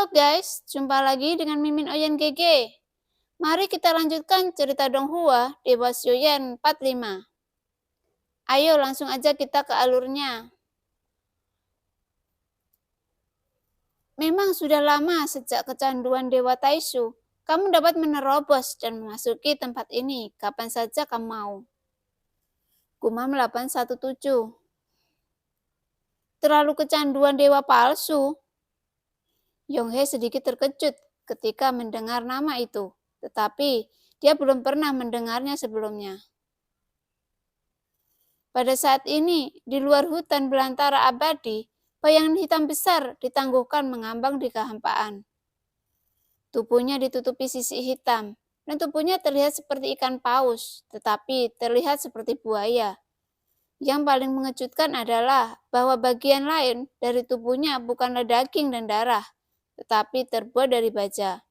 guys, jumpa lagi dengan Mimin Oyen GG. Mari kita lanjutkan cerita Donghua Dewa Sioyen 45. Ayo langsung aja kita ke alurnya. Memang sudah lama sejak kecanduan Dewa Taishu, kamu dapat menerobos dan memasuki tempat ini kapan saja kamu mau. Gumam 817. Terlalu kecanduan dewa palsu. Yonghe sedikit terkejut ketika mendengar nama itu, tetapi dia belum pernah mendengarnya sebelumnya. Pada saat ini, di luar hutan belantara abadi, bayangan hitam besar ditangguhkan mengambang di kehampaan. Tubuhnya ditutupi sisik hitam, dan tubuhnya terlihat seperti ikan paus, tetapi terlihat seperti buaya. Yang paling mengejutkan adalah bahwa bagian lain dari tubuhnya bukanlah daging dan darah, tetapi terbuat dari baja.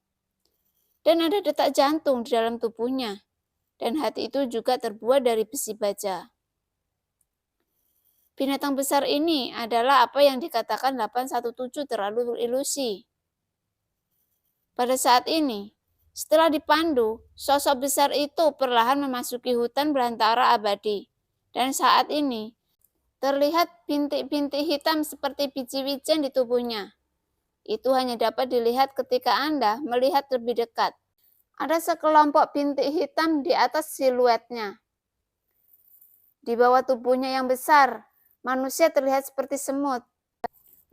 Dan ada detak jantung di dalam tubuhnya, dan hati itu juga terbuat dari besi baja. Binatang besar ini adalah apa yang dikatakan 817 terlalu ilusi. Pada saat ini, setelah dipandu, sosok besar itu perlahan memasuki hutan belantara abadi. Dan saat ini, terlihat bintik-bintik hitam seperti biji wijen di tubuhnya. Itu hanya dapat dilihat ketika Anda melihat lebih dekat. Ada sekelompok bintik hitam di atas siluetnya. Di bawah tubuhnya yang besar, manusia terlihat seperti semut.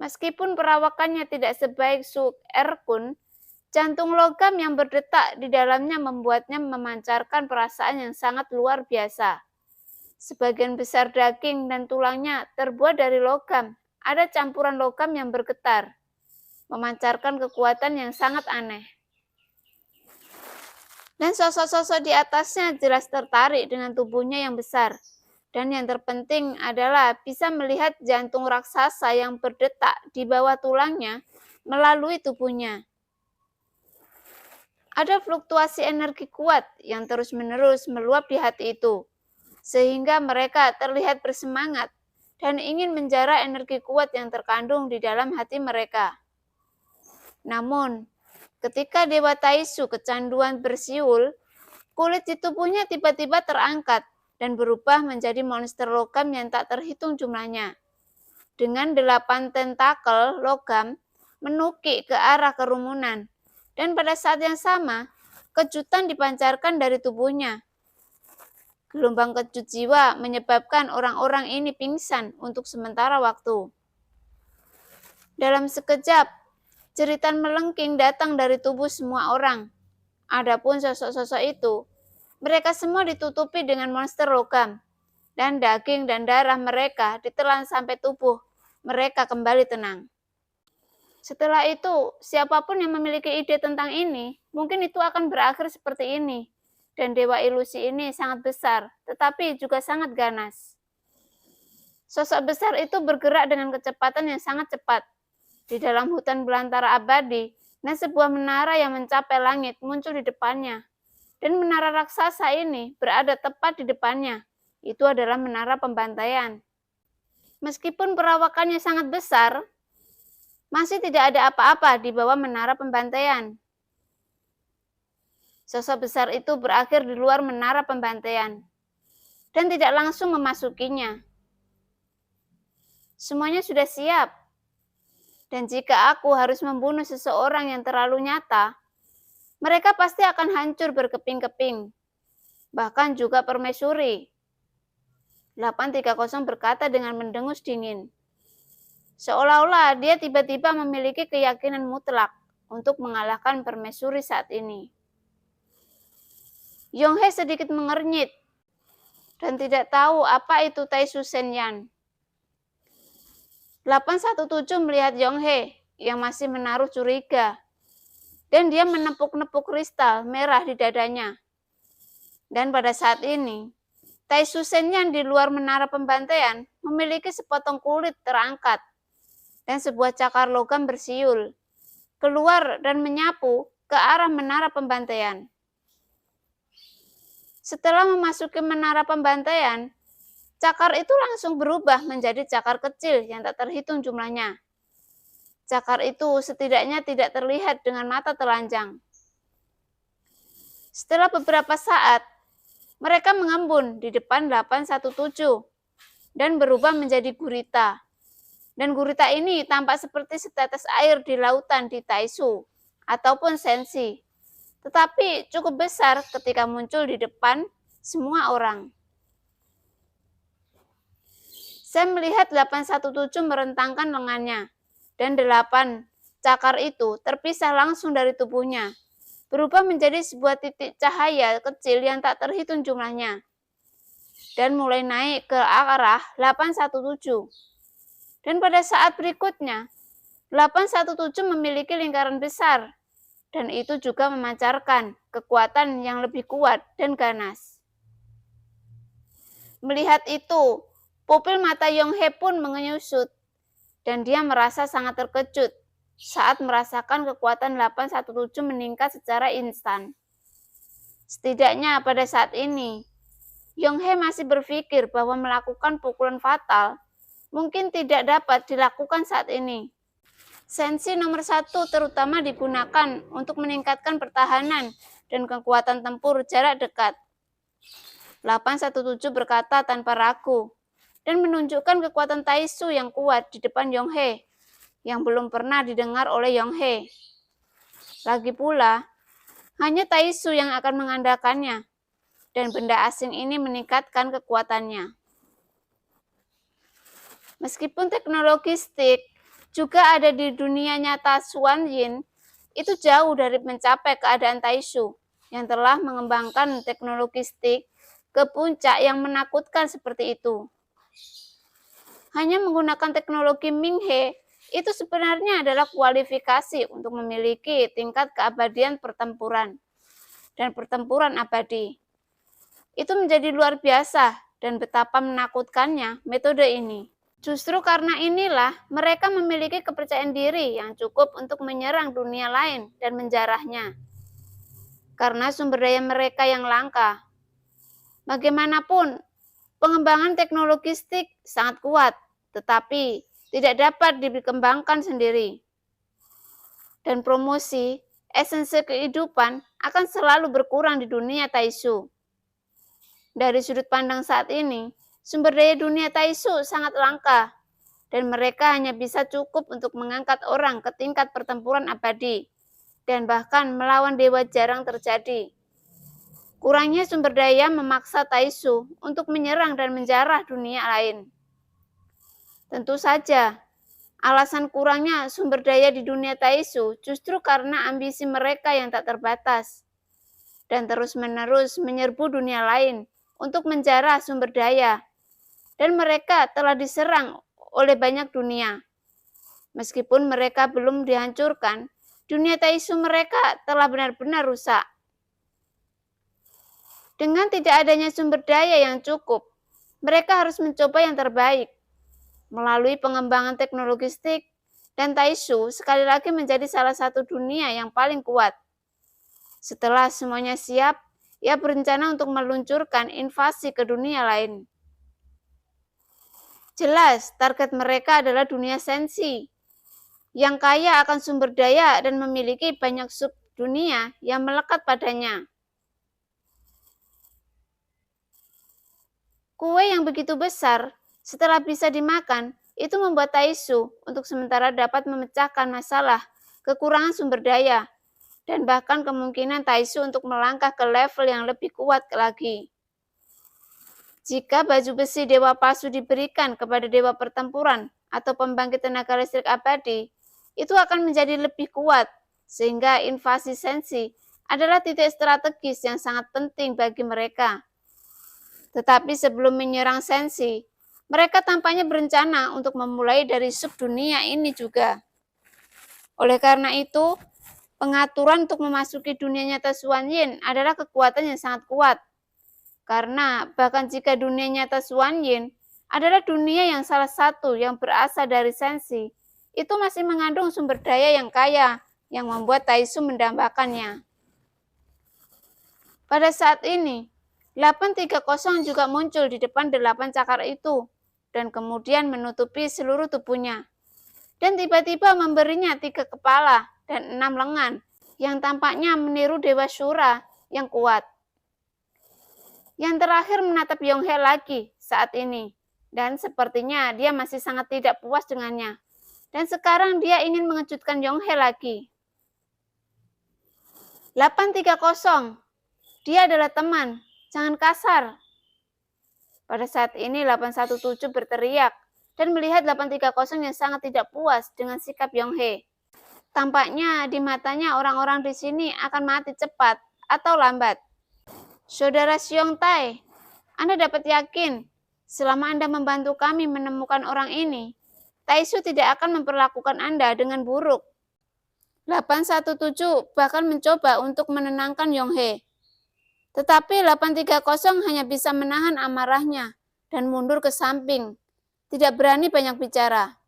Meskipun perawakannya tidak sebaik Su Erkun, jantung logam yang berdetak di dalamnya membuatnya memancarkan perasaan yang sangat luar biasa. Sebagian besar daging dan tulangnya terbuat dari logam. Ada campuran logam yang bergetar, memancarkan kekuatan yang sangat aneh. Dan sosok-sosok di atasnya jelas tertarik dengan tubuhnya yang besar. Dan yang terpenting adalah bisa melihat jantung raksasa yang berdetak di bawah tulangnya melalui tubuhnya. Ada fluktuasi energi kuat yang terus-menerus meluap di hati itu, sehingga mereka terlihat bersemangat dan ingin menjara energi kuat yang terkandung di dalam hati mereka. Namun, ketika Dewa Taishu kecanduan bersiul, kulit di tubuhnya tiba-tiba terangkat dan berubah menjadi monster logam yang tak terhitung jumlahnya. Dengan 8 tentakel logam menukik ke arah kerumunan, dan pada saat yang sama, kejutan dipancarkan dari tubuhnya. Gelombang kejut jiwa menyebabkan orang-orang ini pingsan untuk sementara waktu. Dalam sekejap, jeritan melengking datang dari tubuh semua orang. Adapun sosok-sosok itu, mereka semua ditutupi dengan monster logam, dan daging dan darah mereka ditelan sampai tubuh mereka kembali tenang. Setelah itu, siapapun yang memiliki ide tentang ini, mungkin itu akan berakhir seperti ini. Dan dewa ilusi ini sangat besar, tetapi juga sangat ganas. Sosok besar itu bergerak dengan kecepatan yang sangat cepat. Di dalam hutan belantara abadi, dan sebuah menara yang mencapai langit muncul di depannya. Dan menara raksasa ini berada tepat di depannya. Itu adalah menara pembantaian. Meskipun perawakannya sangat besar, masih tidak ada apa-apa di bawah menara pembantaian. Sosok besar itu berakhir di luar menara pembantaian dan tidak langsung memasukinya. Semuanya sudah siap. Dan jika aku harus membunuh seseorang yang terlalu nyata, mereka pasti akan hancur berkeping-keping. Bahkan juga permaisuri. 830 berkata dengan mendengus dingin. Seolah-olah dia tiba-tiba memiliki keyakinan mutlak untuk mengalahkan permaisuri saat ini. Yonghe sedikit mengernyit dan tidak tahu apa itu Taishu Senyan. 817 melihat Yonghe yang masih menaruh curiga, dan dia menepuk-nepuk kristal merah di dadanya. Dan pada saat ini, Taishu Senyan di luar menara pembantaian memiliki sepotong kulit terangkat dan sebuah cakar logam bersiul keluar dan menyapu ke arah menara pembantaian. Setelah memasuki menara pembantaian, cakar itu langsung berubah menjadi cakar kecil yang tak terhitung jumlahnya. Cakar itu setidaknya tidak terlihat dengan mata telanjang. Setelah beberapa saat, mereka mengembun di depan 817 dan berubah menjadi gurita. Dan gurita ini tampak seperti setetes air di lautan di Taisu ataupun Sensi, tetapi cukup besar ketika muncul di depan semua orang. Saya melihat 817 merentangkan lengannya, dan 8 cakar itu terpisah langsung dari tubuhnya, berubah menjadi sebuah titik cahaya kecil yang tak terhitung jumlahnya, dan mulai naik ke arah 817. Dan pada saat berikutnya, 817 memiliki lingkaran besar, dan itu juga memancarkan kekuatan yang lebih kuat dan ganas. Melihat itu, pupil mata Yonghe pun menyusut, dan dia merasa sangat terkejut saat merasakan kekuatan 817 meningkat secara instan. Setidaknya pada saat ini, Yonghe masih berpikir bahwa melakukan pukulan fatal mungkin tidak dapat dilakukan saat ini. Sensi nomor 1 terutama digunakan untuk meningkatkan pertahanan dan kekuatan tempur jarak dekat. 817 berkata tanpa ragu, dan menunjukkan kekuatan Taisu yang kuat di depan Yonghe, yang belum pernah didengar oleh Yonghe. Lagi pula, hanya Taisu yang akan mengandalkannya, dan benda asing ini meningkatkan kekuatannya. Meskipun teknologi stick juga ada di dunia nyata Xuan Yin, itu jauh dari mencapai keadaan Taisu yang telah mengembangkan teknologi stick ke puncak yang menakutkan seperti itu. Hanya menggunakan teknologi Minghe itu sebenarnya adalah kualifikasi untuk memiliki tingkat keabadian pertempuran dan pertempuran abadi. Itu menjadi luar biasa dan betapa menakutkannya metode ini. Justru karena inilah mereka memiliki kepercayaan diri yang cukup untuk menyerang dunia lain dan menjarahnya. Karena sumber daya mereka yang langka. Bagaimanapun, pengembangan teknologi stick sangat kuat, tetapi tidak dapat dikembangkan sendiri. Dan promosi, esensi kehidupan akan selalu berkurang di dunia Taisu. Dari sudut pandang saat ini, sumber daya dunia Taisu sangat langka, dan mereka hanya bisa cukup untuk mengangkat orang ke tingkat pertempuran abadi, dan bahkan melawan dewa jarang terjadi. Kurangnya sumber daya memaksa Taisu untuk menyerang dan menjarah dunia lain. Tentu saja, alasan kurangnya sumber daya di dunia Taisu justru karena ambisi mereka yang tak terbatas dan terus-menerus menyerbu dunia lain untuk menjarah sumber daya, dan mereka telah diserang oleh banyak dunia. Meskipun mereka belum dihancurkan, dunia Taisu mereka telah benar-benar rusak. Dengan tidak adanya sumber daya yang cukup, mereka harus mencoba yang terbaik. Melalui pengembangan teknologi stick, dan Taisu sekali lagi menjadi salah satu dunia yang paling kuat. Setelah semuanya siap, ia berencana untuk meluncurkan invasi ke dunia lain. Jelas, target mereka adalah dunia Sensi, yang kaya akan sumber daya dan memiliki banyak sub dunia yang melekat padanya. Kue yang begitu besar, setelah bisa dimakan, itu membuat Taisu untuk sementara dapat memecahkan masalah kekurangan sumber daya, dan bahkan kemungkinan Taisu untuk melangkah ke level yang lebih kuat lagi. Jika baju besi dewa palsu diberikan kepada dewa pertempuran atau pembangkit tenaga listrik abadi, itu akan menjadi lebih kuat, sehingga invasi Sensi adalah titik strategis yang sangat penting bagi mereka. Tetapi sebelum menyerang Sensi, mereka tampaknya berencana untuk memulai dari sub dunia ini juga. Oleh karena itu, pengaturan untuk memasuki dunia nyata Xuan Yin adalah kekuatan yang sangat kuat. Karena bahkan jika dunia nyata Xuan Yin adalah dunia yang salah satu yang berasal dari Sensi, itu masih mengandung sumber daya yang kaya yang membuat Taisu mendambakannya. Pada saat ini, 830 juga muncul di depan 8 cakar itu, dan kemudian menutupi seluruh tubuhnya. dan tiba-tiba memberinya 3 kepala dan 6 lengan yang tampaknya meniru Dewa Shura yang kuat. Yang terakhir menatap Yonghe lagi saat ini, dan sepertinya dia masih sangat tidak puas dengannya. Dan sekarang dia ingin mengejutkan Yonghe lagi. 830, dia adalah teman, jangan kasar. Pada saat ini 817 berteriak dan melihat 830 yang sangat tidak puas dengan sikap Yonghe. Tampaknya di matanya orang-orang di sini akan mati cepat atau lambat. Saudara Xiong Tai, Anda dapat yakin selama Anda membantu kami menemukan orang ini, Taisu tidak akan memperlakukan Anda dengan buruk. 817 bahkan mencoba untuk menenangkan Yonghe. Tetapi 830 hanya bisa menahan amarahnya dan mundur ke samping, tidak berani banyak bicara.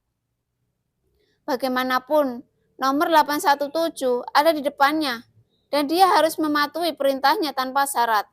Bagaimanapun, nomor 817 ada di depannya, dan dia harus mematuhi perintahnya tanpa syarat.